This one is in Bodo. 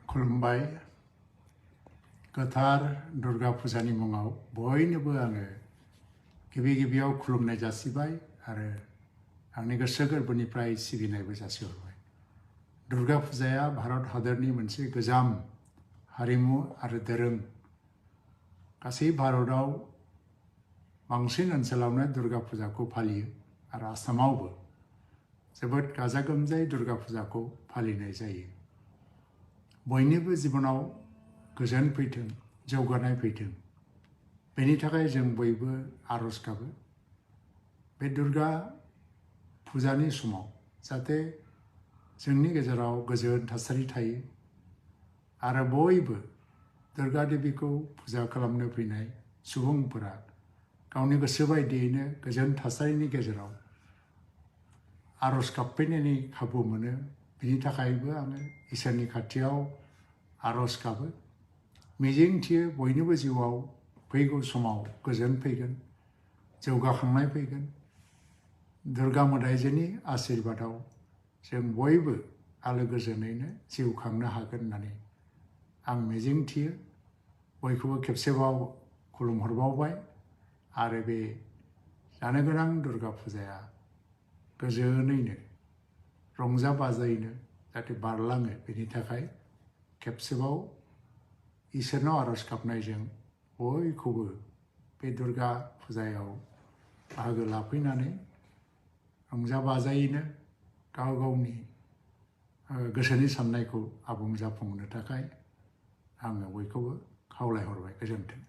खुलुमबाय गोथार दुर्गा फुजानि मुङाव बयनोबो आङो गिबियाव खुलुमनाय जासिबाय आरो आंनि गोसो गोरबोनिफ्राय सिबिनायबो जासिहरबाय। दुर्गा फुजाया भारत हादरनि मोनसे गोजाम हारिमु आरो दोरों। गासै भारताव बांसिन ओनसोलावनो दुर्गा फुजाखौ फालियो आरो आसामावबो जोबोद गाजा गोमजायै दुर्गा फुजाखौ फालिनाय जायो। बयनिबो जिबनाव गोजोन फैथों, जौगानाय फैथों, बेनि थाखाय जों बयबो आरज गाबो। बे दुर्गा फुजानि समाव जाहाथे जोंनि गेजेराव गोजोन थासारि थायो आरो बयबो दुर्गा देवीखौ फुजा खालामनो फैनाय सुबुंफोरा गावनि गोसो बायदियैनो गोजोन थासारिनि गेजेराव आरज गाबफैनायनि खाबु मोनो। बिनि थाखायबो आङो इसोरनि खाथियाव आरज गाबो। मिजिंथियो बयनिबो जिउआव फैगौ समाव गोजोन फैगोन, जौगाखांनाय फैगोन। दुर्गा मोदायजोनि आशीर्बादाव जों बयबो आलो गोजोनैनो जिउ खांनो हागोन होननानै आं मिजिंथियो। बयखौबो खेबसेबाव खुलुमहरबावबाय आरो बे जानो गोनां दुर्गा फुजाया गोजोनैनो रंजा बाजायैनो जाहाथे बारलाङो, बेनि थाखाय खेबसेबाव इसोरनाव आरज गाबनायजों बयखौबो बे दुर्गा फुजायाव बाहागो लाफैनानै रंजा बाजायैनो गाव गावनि गोसोनि साननायखौ आबुं जाफुंहोनो थाखाय आङो बयखौबो खावलायहरबाय। गोजोन्थों।